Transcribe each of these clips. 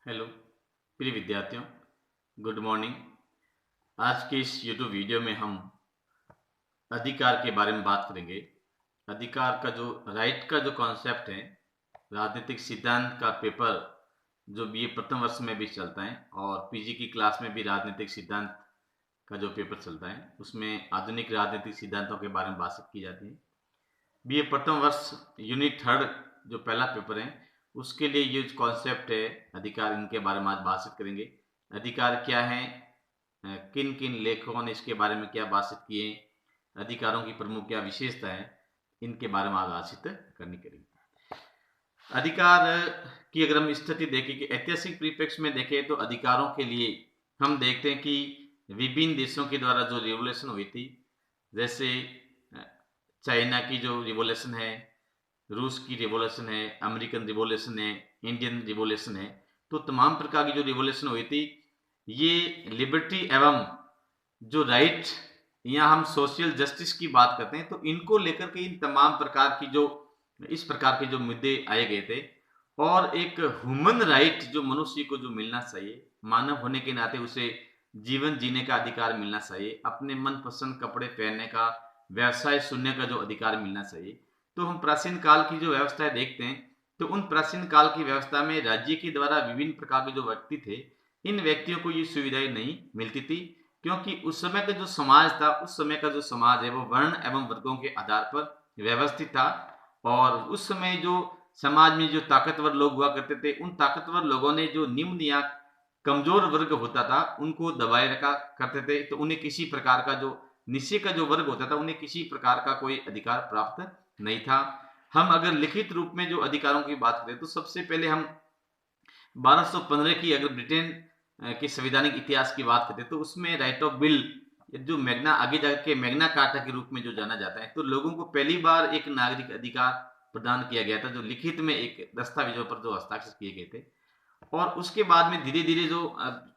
Hello प्रिय विद्यार्थियों, good morning. आज के इस यूट्यूब वीडियो में हम अधिकार के बारे में बात करेंगे। अधिकार का जो राइट का जो कॉन्सेप्ट है, राजनीतिक सिद्धांत का पेपर जो बीए प्रथम वर्ष में भी चलता है और पीजी की क्लास में भी राजनीतिक सिद्धांत का जो पेपर चलता है उसमें आधुनिक राजनीतिक सिद्धांतों के बारे में बात की जाती है। बीए प्रथम वर्ष यूनिट थर्ड जो पहला पेपर है उसके लिए ये कॉन्सेप्ट है अधिकार, इनके बारे में आज बातचीत करेंगे। अधिकार क्या है, किन किन लेखकों ने इसके बारे में क्या बातचीत किए, अधिकारों की प्रमुख क्या विशेषता है, इनके बारे में आज बातचीत करनी करेंगे। अधिकार की अगर हम स्थिति देखें कि ऐतिहासिक परिप्रेक्ष्य में देखें तो अधिकारों के लिए हम देखते हैं कि विभिन्न देशों के द्वारा जो रिवोल्यूशन हुई थी, जैसे चाइना की जो रिवोल्यूशन है, रूस की रिवोल्यूशन है, अमेरिकन रिवोल्यूशन है, इंडियन रिवोल्यूशन है, तो तमाम प्रकार की जो रिवोल्यूशन हुई थी ये लिबर्टी एवं जो राइट या हम सोशल जस्टिस की बात करते हैं तो इनको लेकर के इन तमाम प्रकार की जो इस प्रकार के जो मुद्दे आए गए थे और एक ह्यूमन राइट जो मनुष्य को जो मिलना चाहिए, मानव होने के नाते उसे जीवन जीने का अधिकार मिलना चाहिए, अपने मनपसंद कपड़े पहनने का, व्यवसाय सुनने का जो अधिकार मिलना चाहिए। तो हम प्राचीन काल की जो व्यवस्थाएं देखते हैं तो उन प्राचीन काल की व्यवस्था में राज्य के द्वारा विभिन्न प्रकार के जो व्यक्ति थे, इन व्यक्तियों को ये सुविधाएं नहीं मिलती थी, क्योंकि उस समय का जो समाज था, उस समय का जो समाज है वो वर्ण एवं वर्गों के आधार पर व्यवस्थित था और उस समय जो समाज में जो ताकतवर लोग हुआ करते थे, उन ताकतवर लोगों ने जो निम्न या कमजोर वर्ग होता था उनको दबाए रखा करते थे। तो उन्हें किसी प्रकार का जो निश्चय का जो वर्ग होता था उन्हें किसी प्रकार का कोई अधिकार प्राप्त नहीं था। हम अगर लिखित रूप में जो अधिकारों की बात करें तो सबसे पहले हम 1215 की अगर ब्रिटेन के संवैधानिक इतिहास की बात करते तो उसमें राइट ऑफ बिल जो मैग्ना आगे जाके मैग्ना कार्टा के रूप में जो जाना जाता है, तो लोगों को पहली बार एक नागरिक अधिकार प्रदान किया गया था जो लिखित में एक दस्तावेजों पर जो हस्ताक्षर किए गए थे। और उसके बाद में धीरे धीरे जो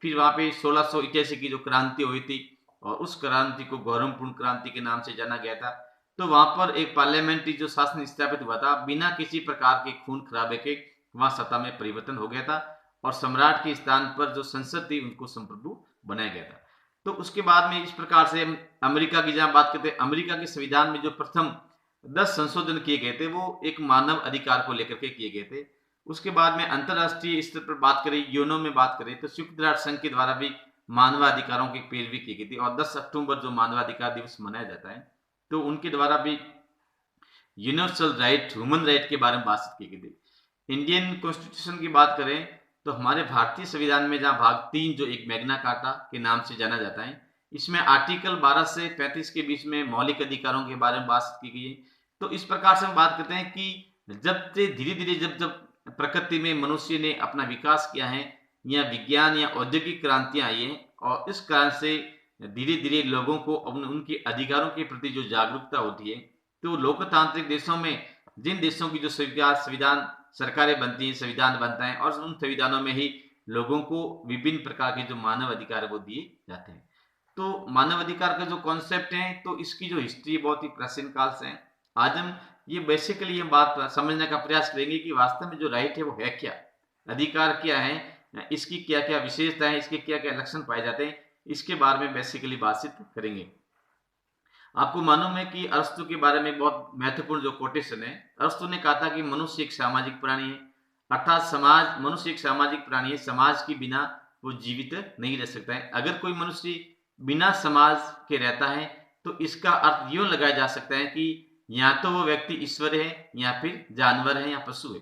फिर वहां पे 1681 की जो क्रांति हुई थी और उस क्रांति को गौरवपूर्ण क्रांति के नाम से जाना गया था। तो वहां पर एक पार्लियामेंट्री जो शासन स्थापित हुआ था, बिना किसी प्रकार के खून खराबे के वहां सत्ता में परिवर्तन हो गया था और सम्राट के स्थान पर जो संसद थी उनको संप्रभु बनाया गया था। तो उसके बाद में इस प्रकार से हम अमेरिका की जहां बात करते हैं, अमेरिका के संविधान में जो प्रथम 10 संशोधन किए गए थे वो एक मानव अधिकार को लेकर के किए गए थे। उसके बाद में अंतरराष्ट्रीय स्तर पर बात करें, यूएनओ में बात करें तो संयुक्त राष्ट्र संघ के द्वारा भी मानवाधिकारों की पैरवी की गई थी और 10 अक्टूबर जो मानवाधिकार दिवस मनाया जाता है तो उनके द्वारा भी यूनिवर्सल राइट, ह्यूमन राइट के बारे में बात की गई थी। इंडियन कॉन्स्टिट्यूशन की बात करें तो हमारे भारतीय संविधान में जहां भाग 3 जो एक मैग्ना कार्टा के नाम से जाना जाता है, इसमें आर्टिकल 12 से 35 के बीच में मौलिक अधिकारों के बारे में बात की गई है। तो इस प्रकार से हम बात करते हैं कि जब से धीरे धीरे जब जब प्रकृति में मनुष्य ने अपना विकास किया है या विज्ञान या औद्योगिक क्रांतियां आई है और इस कारण से धीरे धीरे लोगों को उनके अधिकारों के प्रति जो जागरूकता होती है, तो लोकतांत्रिक देशों में जिन देशों की जो संविधान सरकारें बनती हैं, संविधान बनता है और उन संविधानों में ही लोगों को विभिन्न प्रकार के जो मानव अधिकार वो दिए जाते हैं। तो मानव अधिकार का जो कॉन्सेप्ट है तो इसकी जो हिस्ट्री बहुत ही प्राचीन काल से है। आज हम ये बेसिकली हम बात समझने का प्रयास करेंगे कि वास्तव में जो राइट है वो है क्या, अधिकार क्या है, इसकी क्या क्या विशेषता है, इसके क्या क्या लक्षण पाए जाते हैं, इसके बारे में बेसिकली बातचीत करेंगे। आपको मालूम है कि अरस्तु के बारे में बहुत महत्वपूर्ण जो कोटेशन है, अरस्तु ने कहा था कि मनुष्य एक सामाजिक प्राणी है, अर्थात समाज, मनुष्य एक सामाजिक प्राणी है, समाज के बिना वो जीवित नहीं रह सकता है। अगर कोई मनुष्य बिना समाज के रहता है तो इसका अर्थ यूं लगाया जा सकता है कि या तो वो व्यक्ति ईश्वर है या फिर जानवर है या पशु है।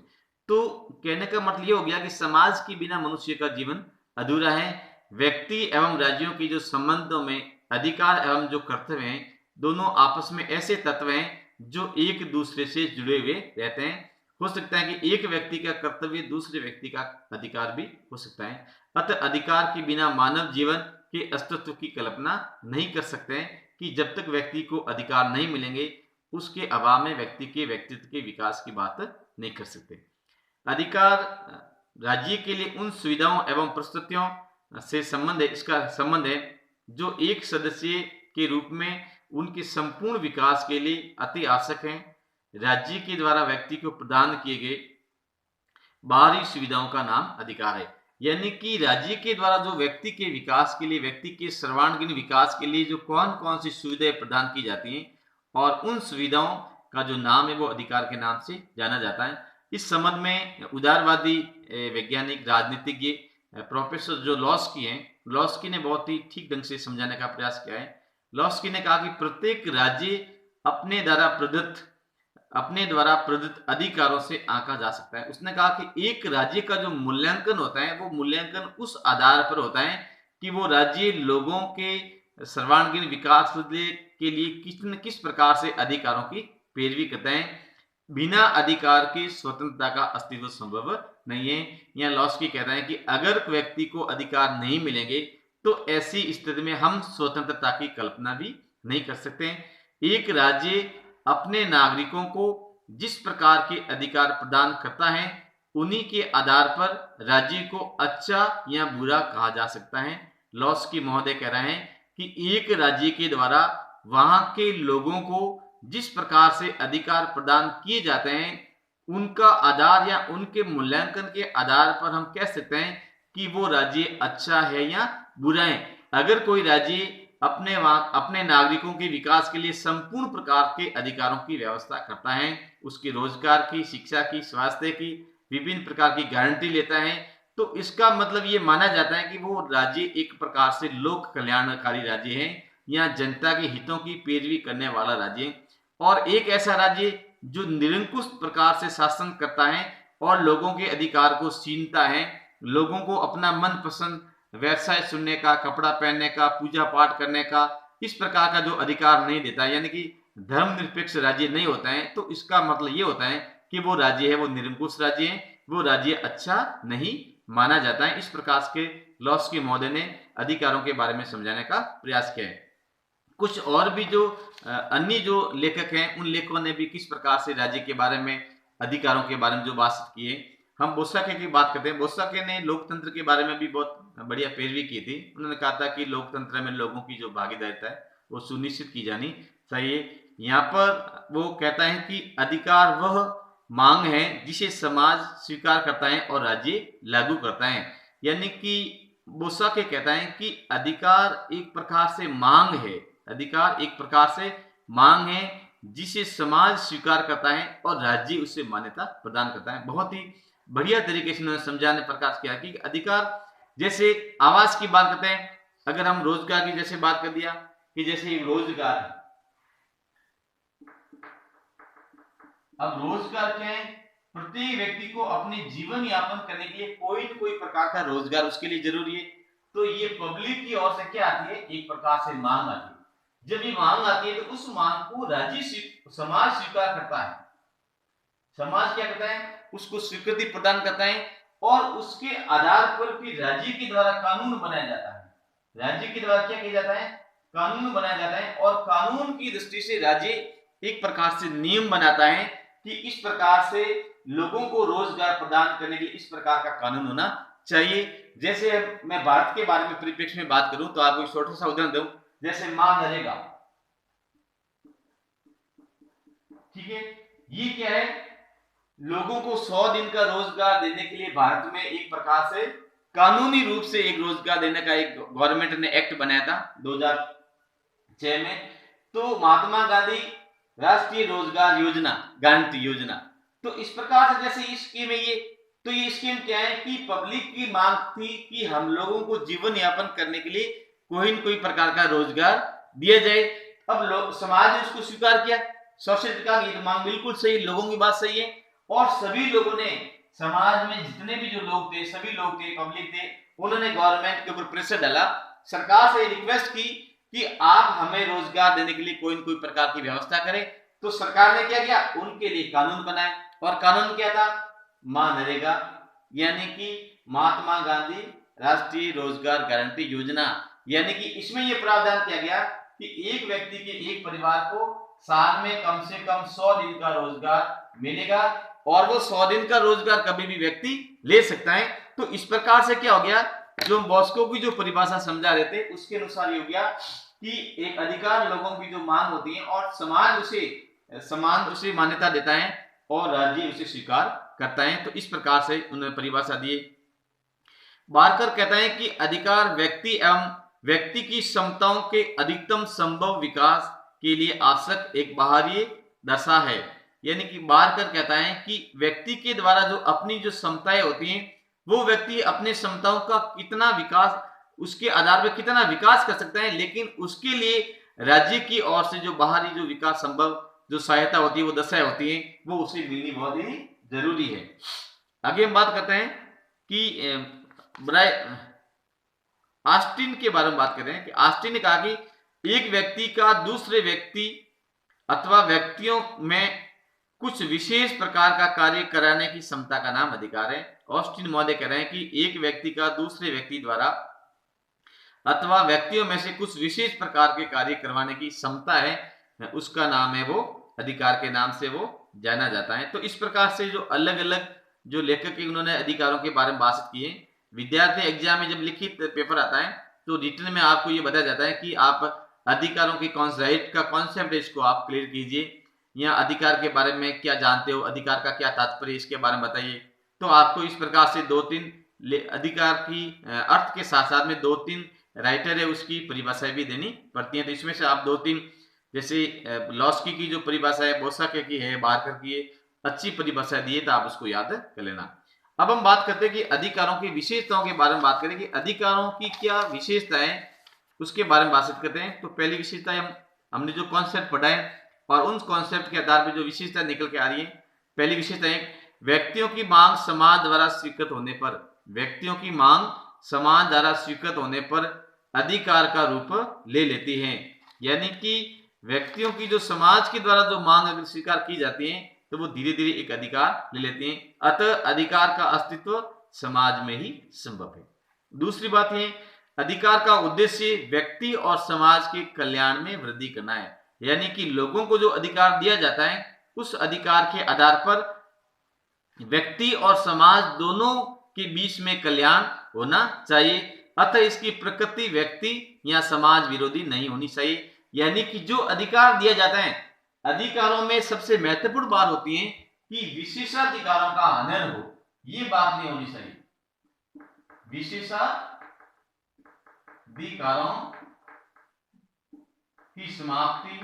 तो कहने का मतलब ये हो गया कि समाज के बिना मनुष्य का जीवन अधूरा है। व्यक्ति एवं राज्यों की जो संबंधों में अधिकार एवं जो कर्तव्य हैं, दोनों आपस में ऐसे तत्व हैं जो एक दूसरे से जुड़े हुए रहते हैं। हो सकता है कि एक व्यक्ति का कर्तव्य दूसरे व्यक्ति का अधिकार भी हो सकता है। अतः अधिकार के बिना मानव जीवन के अस्तित्व की कल्पना नहीं कर सकते हैं कि जब तक व्यक्ति को अधिकार नहीं मिलेंगे उसके अभाव में व्यक्ति के व्यक्तित्व के विकास की बात नहीं कर सकते। अधिकार राज्य के लिए उन सुविधाओं एवं परिस्थितियों से संबंध है, इसका संबंध है जो एक सदस्य के रूप में उनके संपूर्ण विकास के लिए अति आवश्यक है। राज्य के द्वारा व्यक्ति को प्रदान किए गए बाहरी सुविधाओं का नाम अधिकार है। यानी कि राज्य के द्वारा जो व्यक्ति के विकास के लिए, व्यक्ति के सर्वांगीण विकास के लिए जो कौन कौन सी सुविधाएं प्रदान की जाती हैं और उन सुविधाओं का जो नाम है वो अधिकार के नाम से जाना जाता है। इस संबंध में उदारवादी वैज्ञानिक राजनीतिज्ञ प्रोफेसर जो लॉस्की हैं, लॉस्की ने बहुत ही ठीक ढंग से समझाने का प्रयास किया है। लॉस्की ने कहा कि प्रत्येक राज्य अपने द्वारा प्रदत्त अधिकारों से आंका जा सकता है। उसने कहा कि एक राज्य का जो मूल्यांकन होता है वो मूल्यांकन उस आधार पर होता है कि वो राज्य लोगों के सर्वांगीण विकास के लिए किस प्रकार से अधिकारों की पैरवी करता है। बिना अधिकार की स्वतंत्रता का अस्तित्व संभव नहीं है। यहाँ लॉस्की कहता है कि अगर व्यक्ति को अधिकार नहीं मिलेंगे तो ऐसी स्थिति में हम स्वतंत्रता की कल्पना भी नहीं कर सकते। एक राज्य अपने नागरिकों को जिस प्रकार के अधिकार प्रदान करता है उन्हीं के आधार पर राज्य को अच्छा या बुरा कहा जा सकता है। लॉस्की महोदय कह रहे हैं कि एक राज्य के द्वारा वहां के लोगों को जिस प्रकार से अधिकार प्रदान किए जाते हैं उनका आधार या उनके मूल्यांकन के आधार पर हम कह सकते हैं कि वो राज्य अच्छा है या बुरा है। अगर कोई राज्य अपने नागरिकों के विकास के लिए संपूर्ण प्रकार के अधिकारों की व्यवस्था करता है, उसके रोजगार की, शिक्षा की, स्वास्थ्य की विभिन्न प्रकार की गारंटी लेता है, तो इसका मतलब ये माना जाता है कि वो राज्य एक प्रकार से लोक कल्याणकारी राज्य है या जनता के हितों की पैरवी करने वाला राज्य। और एक ऐसा राज्य जो निरंकुश प्रकार से शासन करता है और लोगों के अधिकार को छीनता है, लोगों को अपना मनपसंद व्यवसाय चुनने का, कपड़ा पहनने का, पूजा पाठ करने का, इस प्रकार का जो अधिकार नहीं देता है, यानी कि धर्मनिरपेक्ष राज्य नहीं होता है, तो इसका मतलब ये होता है कि वो राज्य है वो निरंकुश राज्य है, वो राज्य अच्छा नहीं माना जाता है। इस प्रकार के लॉस्की महोदय ने अधिकारों के बारे में समझाने का प्रयास किया है। कुछ और भी जो अन्य जो लेखक हैं उन लेखकों ने भी किस प्रकार से राज्य के बारे में, अधिकारों के बारे में जो बात की है। हम बोसाके की बात करते हैं। बोसाके ने लोकतंत्र के बारे में भी बहुत बढ़िया पैरवी की थी। उन्होंने कहा था कि लोकतंत्र में लोगों की जो भागीदारिता है वो सुनिश्चित की जानी चाहिए। यहाँ पर वो कहता है कि अधिकार वह मांग है जिसे समाज स्वीकार करता है और राज्य लागू करता है। यानी कि बोसाके कहता है कि अधिकार एक प्रकार से मांग है, अधिकार एक प्रकार से मांग है जिसे समाज स्वीकार करता है और राज्य उसे मान्यता प्रदान करता है। बहुत ही बढ़िया तरीके से उन्होंने समझाने प्रकाश किया कि अधिकार, जैसे आवास की बात करते हैं, अगर हम रोजगार की जैसे बात कर दिया कि जैसे रोजगार है, अब रोजगार क्या है, प्रत्येक व्यक्ति को अपने जीवन यापन करने के लिए कोई न कोई प्रकार का रोजगार उसके लिए जरूरी है। तो ये पब्लिक की ओर से क्या आती है, एक प्रकार से मांग आती है। जब ये मांग आती है तो उस मांग को समाज स्वीकार करता है। समाज क्या करता है, उसको स्वीकृति प्रदान करता है और उसके आधार पर फिर राज्य के द्वारा कानून बनाया जाता है। राज्य के द्वारा क्या किया जाता है, कानून बनाया जाता है और कानून की दृष्टि से राज्य एक प्रकार से नियम बनाता है कि इस प्रकार से लोगों को रोजगार प्रदान करने के लिए इस प्रकार का कानून होना चाहिए। जैसे मैं भारत के बारे में परिप्रेक्ष्य में बात करूं तो आपको छोटा सा उदाहरण दूं, जैसे मनरेगा, ठीक है, ये क्या है, लोगों को 100 दिन का रोजगार देने के लिए भारत में एक प्रकार से कानूनी रूप से एक रोजगार देने का एक गवर्नमेंट ने एक्ट बनाया था 2006 में। तो महात्मा गांधी राष्ट्रीय रोजगार योजना, गारंटी योजना, तो इस प्रकार से जैसे स्कीम है ये स्कीम क्या है कि पब्लिक की मांग थी कि हम लोगों को जीवन यापन करने के लिए कोई न कोई प्रकार का रोजगार दिया जाए। अब लोग, समाज ने उसको स्वीकार किया, सोशल का ये मांग बिल्कुल सही, लोगों की बात सही है और सभी लोगों ने, समाज में जितने भी जो लोग थे, सभी लोग थे, पब्लिक थे, उन्होंने गवर्नमेंट के ऊपर प्रेशर डाला, सरकार से रिक्वेस्ट की कि आप हमें रोजगार देने के लिए कोई न कोई प्रकार की व्यवस्था करें। तो सरकार ने क्या किया, उनके लिए कानून बनाए और कानून क्या था, मनरेगा, यानी कि महात्मा गांधी राष्ट्रीय रोजगार गारंटी योजना। यानी कि इसमें यह प्रावधान किया गया कि एक व्यक्ति के, एक परिवार को साल में कम से कम 100 दिन का रोजगार मिलेगा और वो 100 दिन का रोजगार कभी भी व्यक्ति ले सकता है। तो इस प्रकार से क्या हो गया, जो बॉस्को की जो परिभाषा समझा रहे थे उसके अनुसार ये हो गया कि एक अधिकार लोगों की जो मांग होती है और समाज उसे मान्यता देता है और राज्य उसे स्वीकार करता है। तो इस प्रकार से उन्होंने परिभाषा दी। बारकर कहता है कि अधिकार व्यक्ति एवं व्यक्ति की क्षमताओं के अधिकतम संभव विकास के लिए आवश्यक एक बाहरी दशा है। यानी कि बारकर कहता है कि व्यक्ति के द्वारा जो अपनी जो क्षमताएं होती हैं, वो व्यक्ति अपने क्षमताओं का कितना विकास, उसके आधार पर कितना विकास कर सकता है, लेकिन उसके लिए राज्य की ओर से जो बाहरी जो विकास संभव जो सहायता होती है, वो दशाएं होती है, वो उसे मिलनी बहुत ही जरूरी है। आगे हम बात करते हैं कि ऑस्टिन के बारे में बात कर रहे हैं कि ऑस्टिन ने कहा कि एक व्यक्ति का दूसरे व्यक्ति अथवा व्यक्तियों में कुछ विशेष प्रकार का कार्य कराने की क्षमता का नाम अधिकार है। ऑस्टिन महोदय कह रहे हैं कि एक व्यक्ति का दूसरे व्यक्ति द्वारा अथवा व्यक्तियों में से कुछ विशेष प्रकार के कार्य करवाने की क्षमता है, उसका नाम है वो अधिकार के नाम से वो जाना जाता है। तो इस प्रकार से जो अलग अलग जो लेखक उन्होंने अधिकारों के बारे में बात की है। विद्यार्थी एग्जाम में जब लिखित पेपर आता है तो रिटन में आपको ये बताया जाता है कि आप अधिकारों की राइट का कॉन्सेप्ट है, इसको आप क्लियर कीजिए, या अधिकार के बारे में क्या जानते हो, अधिकार का क्या तात्पर्य, इसके बारे में बताइए। तो आपको इस प्रकार से 2-3 अधिकार की अर्थ के साथ साथ में 2-3 राइटर है उसकी परिभाषाएं भी देनी पड़ती है। तो इसमें से आप 2-3 जैसे लॉस्की की जो परिभाषा है, बोसाके की है, बारकर की है, अच्छी परिभाषा दी है, तो आप उसको याद कर लेना। अब हम बात करते हैं कि अधिकारों की विशेषताओं के बारे में बात करें कि अधिकारों की क्या विशेषताएं, उसके बारे में बात करते हैं। तो पहली विशेषता हमने जो कॉन्सेप्ट पढ़ा है और उन कॉन्सेप्ट के आधार पर जो विशेषता निकल के आ रही है। पहली विशेषता है व्यक्तियों की मांग समाज द्वारा स्वीकृत होने पर, व्यक्तियों की मांग समाज द्वारा स्वीकृत होने पर अधिकार का रूप ले लेती है। यानी कि व्यक्तियों की जो समाज के द्वारा जो मांग अगर स्वीकार की जाती है तो वो धीरे धीरे एक अधिकार ले लेते हैं। अतः अधिकार का अस्तित्व समाज में ही संभव है। दूसरी बात है अधिकार का उद्देश्य व्यक्ति और समाज के कल्याण में वृद्धि करना है। यानी कि लोगों को जो अधिकार दिया जाता है उस अधिकार के आधार पर व्यक्ति और समाज दोनों के बीच में कल्याण होना चाहिए। अतः इसकी प्रकृति व्यक्ति या समाज विरोधी नहीं होनी चाहिए। यानी कि जो अधिकार दिया जाता है, अधिकारों में सबसे महत्वपूर्ण बात होती है कि विशेषाधिकारों का हनन हो, ये बात नहीं होनी चाहिए। विशेषाधिकारों की समाप्ति,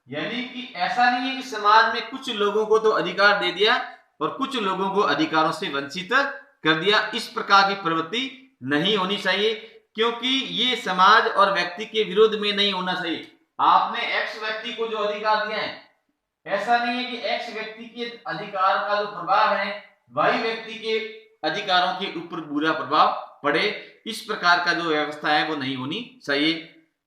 यानी कि ऐसा नहीं है कि समाज में कुछ लोगों को तो अधिकार दे दिया और कुछ लोगों को अधिकारों से वंचित कर दिया। इस प्रकार की प्रवृत्ति नहीं होनी चाहिए, क्योंकि ये समाज और व्यक्ति के विरोध में नहीं होना चाहिए। आपने एक्स व्यक्ति को जो अधिकार दिया है, ऐसा नहीं है कि एक्स व्यक्ति के अधिकार का जो प्रभाव है वाई व्यक्ति के अधिकारों के ऊपर बुरा प्रभाव पड़े। इस प्रकार का जो व्यवस्था है वो नहीं होनी चाहिए।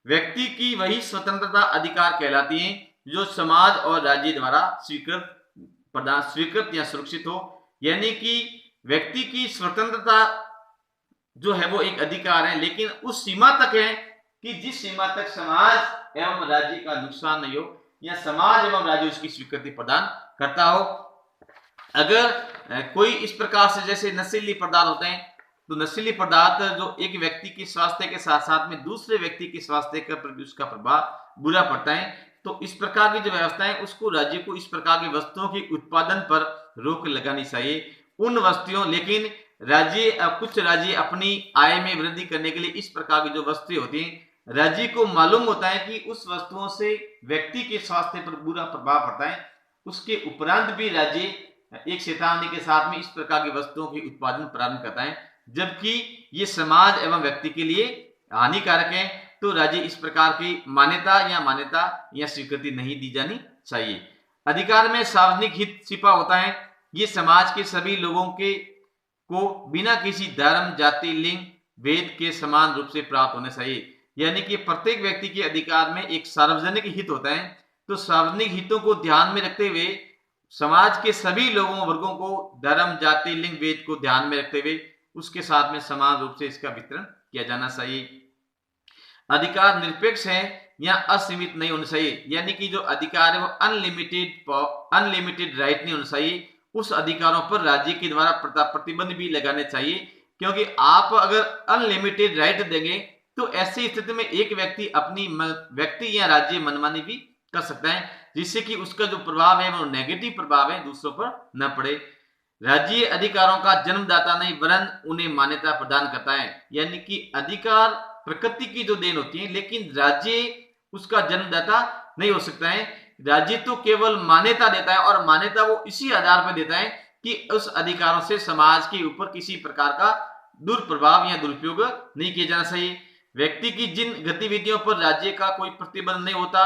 व्यक्ति की वही स्वतंत्रता अधिकार कहलाती है जो समाज और राज्य द्वारा स्वीकृत या सुरक्षित हो। यानी कि व्यक्ति की स्वतंत्रता जो है वो एक अधिकार है, लेकिन उस सीमा तक है कि जिस सीमा तक समाज एवं राज्य का नुकसान नहीं हो या समाज एवं राज्य उसकी स्वीकृति प्रदान करता हो। अगर कोई इस प्रकार से जैसे नशीली पदार्थ होते हैं, तो नशीली पदार्थ जो एक व्यक्ति के स्वास्थ्य के साथ साथ में दूसरे व्यक्ति के स्वास्थ्य पर उसका प्रभाव बुरा पड़ता है, तो इस प्रकार की जो व्यवस्था है उसको राज्य को इस प्रकार की वस्तुओं के उत्पादन पर रोक लगानी चाहिए। उन वस्तुओं, लेकिन कुछ राज्य अपनी आय में वृद्धि करने के लिए इस प्रकार की जो वस्तुएं होती हैं, राज्य को मालूम होता है कि उस वस्तुओं से व्यक्ति के स्वास्थ्य पर बुरा प्रभाव पड़ता है, उसके उपरांत भी राज्य एक चेतावनी के साथ में इस प्रकार की वस्तुओं के उत्पादन प्रारंभ करता है, जबकि ये समाज एवं व्यक्ति के लिए हानिकारक है। तो राज्य इस प्रकार की मान्यता या स्वीकृति नहीं दी जानी चाहिए। अधिकार में सार्वजनिक हित छिपा होता है। ये समाज के सभी लोगों को बिना किसी धर्म, जाति, लिंग, भेद के समान रूप से प्राप्त होना चाहिए। यानी कि प्रत्येक व्यक्ति के अधिकार में एक सार्वजनिक हित होता है, तो सार्वजनिक हितों को ध्यान में रखते हुए समाज के सभी लोगों वर्गों को धर्म, जाति, लिंग, भेद को ध्यान में रखते हुए उसके साथ में समान रूप से इसका वितरण किया जाना चाहिए। अधिकार निरपेक्ष है या असीमित नहीं होना चाहिए। यानी कि जो अधिकार है वो अनलिमिटेड राइट नहीं होना चाहिए। उस अधिकारों पर राज्य के द्वारा प्रतिबंध भी लगाने चाहिए, क्योंकि आप अगर अनलिमिटेड राइट देंगे तो ऐसी स्थिति में एक व्यक्ति अपनी व्यक्ति या राज्य मनमानी भी कर सकता है, जिससे कि उसका जो प्रभाव है वो नेगेटिव प्रभाव है दूसरों पर न पड़े। राज्य अधिकारों का जन्मदाता नहीं वरन उन्हें मान्यता प्रदान करता है। यानी कि अधिकार प्रकृति की जो देन होती है, लेकिन राज्य उसका जन्मदाता नहीं हो सकता है। राज्य तो केवल मान्यता देता है और मान्यता वो इसी आधार पर देता है कि उस अधिकारों से समाज के ऊपर किसी प्रकार का दुष्प्रभाव या दुरुपयोग नहीं किया जाना चाहिए। व्यक्ति की जिन गतिविधियों पर राज्य का कोई प्रतिबंध नहीं होता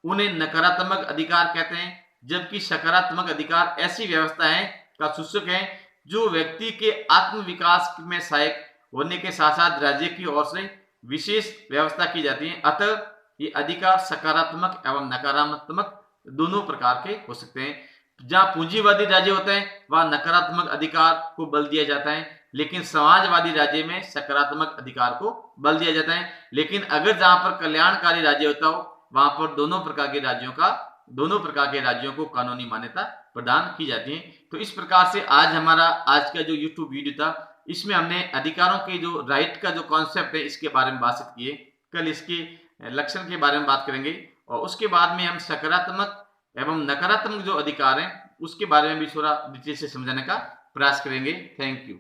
उन्हें नकारात्मक अधिकार कहते हैं, जबकि सकारात्मक अधिकार ऐसी व्यवस्था है का सूचक है जो व्यक्ति के आत्म विकास में सहायक होने के साथ साथ राज्य की ओर से विशेष व्यवस्था की जाती है। अतः ये अधिकार सकारात्मक एवं नकारात्मक दोनों प्रकार के हो सकते हैं। जहां पूंजीवादी राज्य होते हैं वहां नकारात्मक अधिकार को बल दिया जाता है, लेकिन समाजवादी राज्य में सकारात्मक अधिकार को बल दिया जाता है। लेकिन अगर जहां पर कल्याणकारी राज्य होता हो वहां पर दोनों प्रकार के राज्यों को कानूनी मान्यता प्रदान की जाती है। तो इस प्रकार से आज का जो YouTube वीडियो था इसमें हमने अधिकारों के जो राइट का जो कॉन्सेप्ट है इसके बारे में बात किए। कल इसके लक्षण के बारे में बात करेंगे और उसके बाद में हम सकारात्मक एवं नकारात्मक जो अधिकार हैं उसके बारे में भी थोड़ा डिटेल से समझाने का प्रयास करेंगे। Thank you.